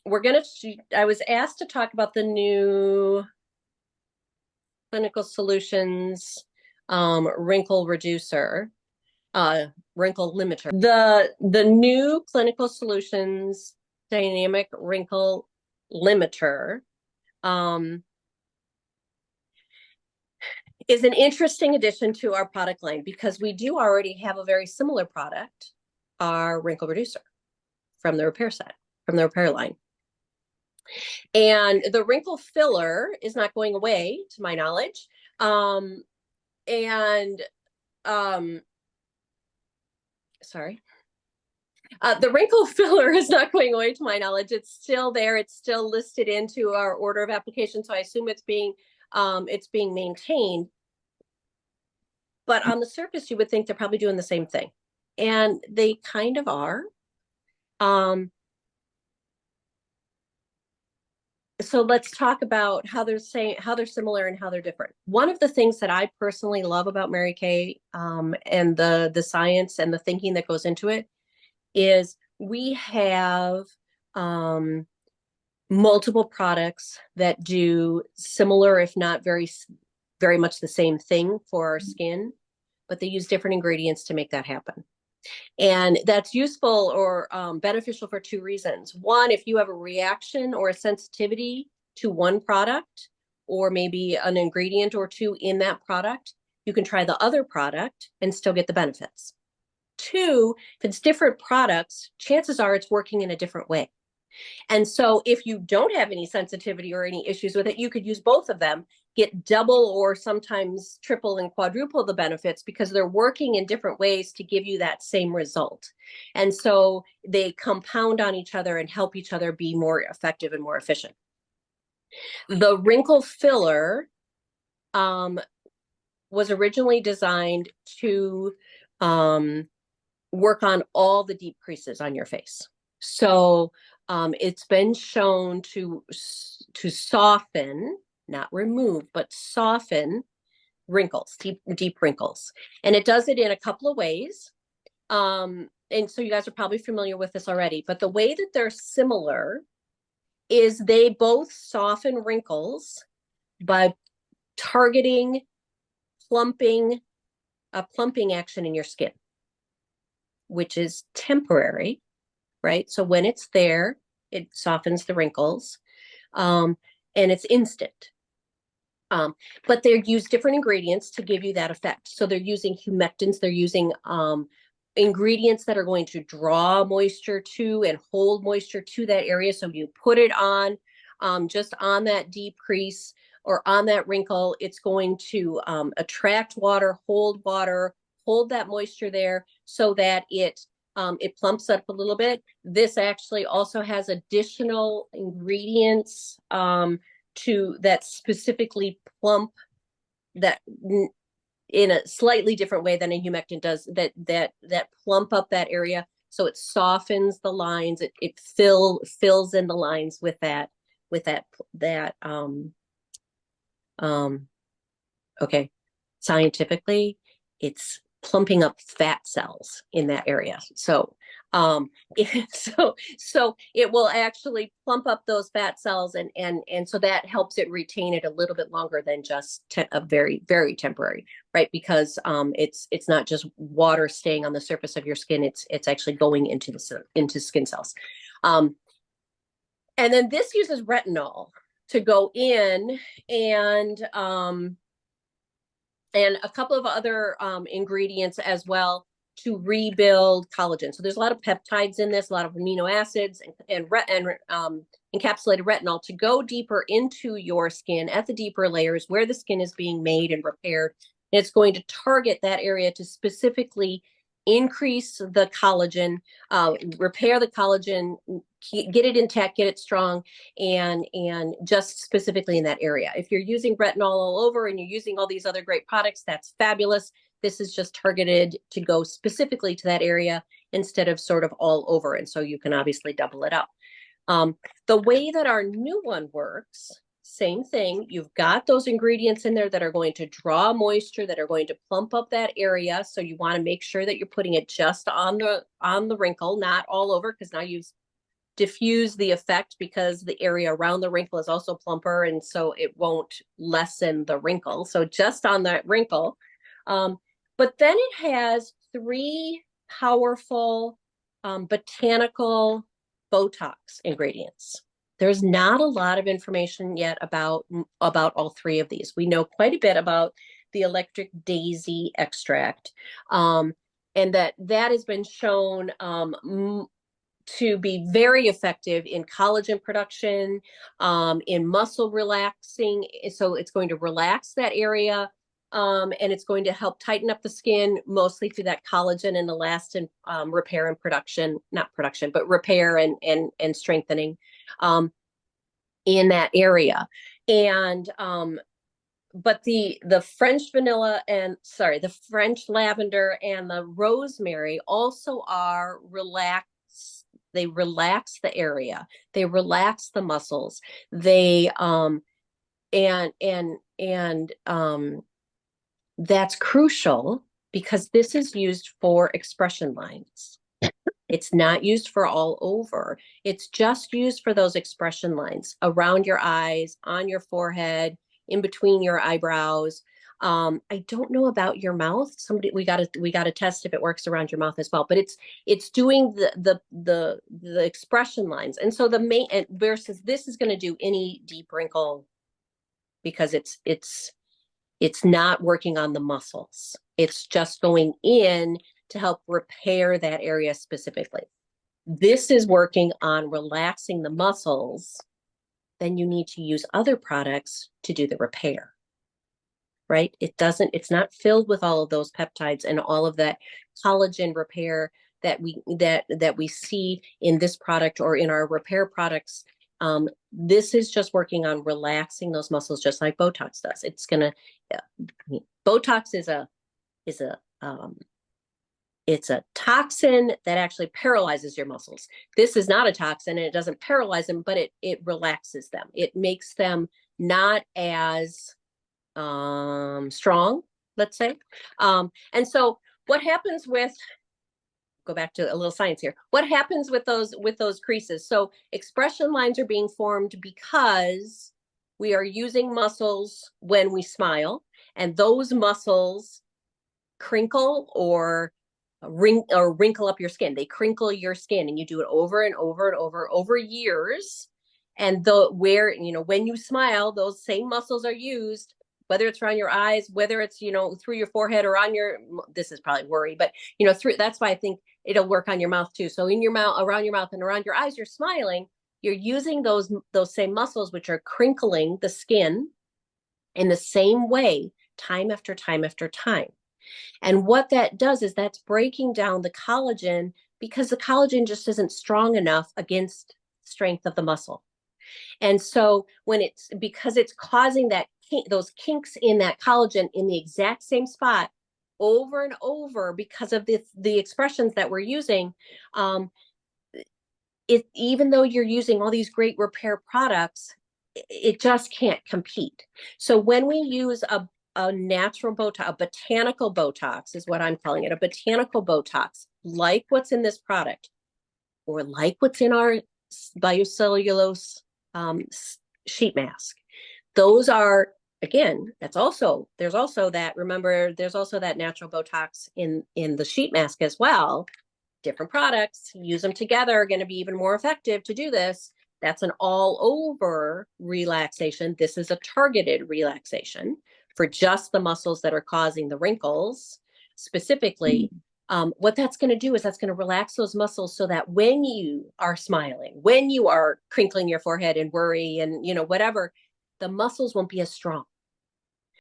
I was asked to talk about the new Clinical Solutions wrinkle reducer, wrinkle limiter. The new Clinical Solutions dynamic wrinkle limiter um, is an interesting addition to our product line because we do already have a very similar product, our wrinkle reducer from the repair line. And the wrinkle filler is not going away, to my knowledge. And sorry. The wrinkle filler is not going away, to my knowledge. It's still there. It's still listed into our order of application. So I assume it's being maintained. But on the surface, you would think they're probably doing the same thing. And they kind of are. So let's talk about how they're similar and how they're different. One of the things that I personally love about Mary Kay and the science and the thinking that goes into it is we have multiple products that do similar, if not very, very much the same thing for our skin, but they use different ingredients to make that happen. And that's useful or beneficial for two reasons. One, if you have a reaction or a sensitivity to one product, or maybe an ingredient or two in that product, you can try the other product and still get the benefits. Two, if it's different products, chances are it's working in a different way. And so if you don't have any sensitivity or any issues with it, you could use both of them, get double or sometimes triple and quadruple the benefits because they're working in different ways to give you that same result. And so they compound on each other and help each other be more effective and more efficient. The wrinkle filler was originally designed to work on all the deep creases on your face. So it's been shown to soften, not remove, but soften wrinkles, deep wrinkles. And it does it in a couple of ways. And so you guys are probably familiar with this already, but the way that they're similar is they both soften wrinkles by targeting a plumping action in your skin, which is temporary, right? So when it's there, it softens the wrinkles, and it's instant. But they use different ingredients to give you that effect. So they're using humectants, they're using ingredients that are going to draw moisture to and hold moisture to that area. So you put it on just on that deep crease or on that wrinkle, it's going to attract water, hold that moisture there so that it plumps up a little bit. This actually also has additional ingredients that specifically plump that in a slightly different way than a humectant does, that plump up that area. So it softens the lines. It fills in the lines with that okay. Scientifically, it's plumping up fat cells in that area. So so it will actually plump up those fat cells, and so that helps it retain it a little bit longer than just a very, very temporary, right? Because it's not just water staying on the surface of your skin, it's actually going into skin cells. And then this uses retinol to go in and a couple of other ingredients as well to rebuild collagen. So there's a lot of peptides in this, a lot of amino acids and encapsulated retinol to go deeper into your skin at the deeper layers where the skin is being made and repaired. And it's going to target that area to specifically increase the collagen, repair the collagen, get it intact, get it strong, and just specifically in that area. If you're using retinol all over and you're using all these other great products, that's fabulous. This is just targeted to go specifically to that area instead of sort of all over. And so you can obviously double it up. The way that our new one works, same thing. You've got those ingredients in there that are going to draw moisture, that are going to plump up that area. So you want to make sure that you're putting it just on the wrinkle, not all over, because now you've diffuse the effect because the area around the wrinkle is also plumper, and so it won't lessen the wrinkle. So just on that wrinkle. But then it has 3 powerful botanical Botox ingredients. There's not a lot of information yet about all 3 of these. We know quite a bit about the electric daisy extract, and that has been shown to be very effective in collagen production, in muscle relaxing. So it's going to relax that area, and it's going to help tighten up the skin, mostly through that collagen and elastin repair and production, not production, but repair and strengthening in that area. And but the French vanilla and the French lavender and the rosemary also are relaxed. They relax the area. They relax the muscles. They that's crucial because this is used for expression lines. It's not used for all over. It's just used for those expression lines around your eyes, on your forehead, in between your eyebrows. I don't know about your mouth. We gotta test if it works around your mouth as well. But it's doing the expression lines, and so the main versus this is going to do any deep wrinkle because it's not working on the muscles. It's just going in to help repair that area specifically. This is working on relaxing the muscles. Then you need to use other products to do the repair, right? It's not filled with all of those peptides and all of that collagen repair that we see in this product or in our repair products. This is just working on relaxing those muscles, just like Botox does. Botox it's a toxin that actually paralyzes your muscles. This is not a toxin, and it doesn't paralyze them, but it relaxes them. It makes them not as strong, let's say. And so what happens go back to a little science here. What happens with those creases? So expression lines are being formed because we are using muscles when we smile, and those muscles crinkle or wrinkle up your skin. They crinkle your skin, and you do it over and over and over years. And when you smile, those same muscles are used, whether it's around your eyes, whether it's, through your forehead or on this is probably worry, but that's why I think it'll work on your mouth too. So in your mouth, around your mouth and around your eyes, you're smiling, you're using those same muscles, which are crinkling the skin in the same way, time after time after time. And what that does is that's breaking down the collagen, because the collagen just isn't strong enough against strength of the muscle. And so because it's causing those kinks in that collagen in the exact same spot over and over because of the expressions that we're using, even though you're using all these great repair products, it just can't compete. So when we use a natural Botox, a botanical Botox is what I'm calling it, a botanical Botox, like what's in this product, or like what's in our biocellulose sheet mask. Those are, again, there's also that, remember, there's also that natural Botox in the sheet mask as well. Different products, use them together, are going to be even more effective to do this. That's an all over relaxation. This is a targeted relaxation for just the muscles that are causing the wrinkles specifically. What that's going to do is that's going to relax those muscles so that when you are smiling, when you are crinkling your forehead and worry and whatever, the muscles won't be as strong.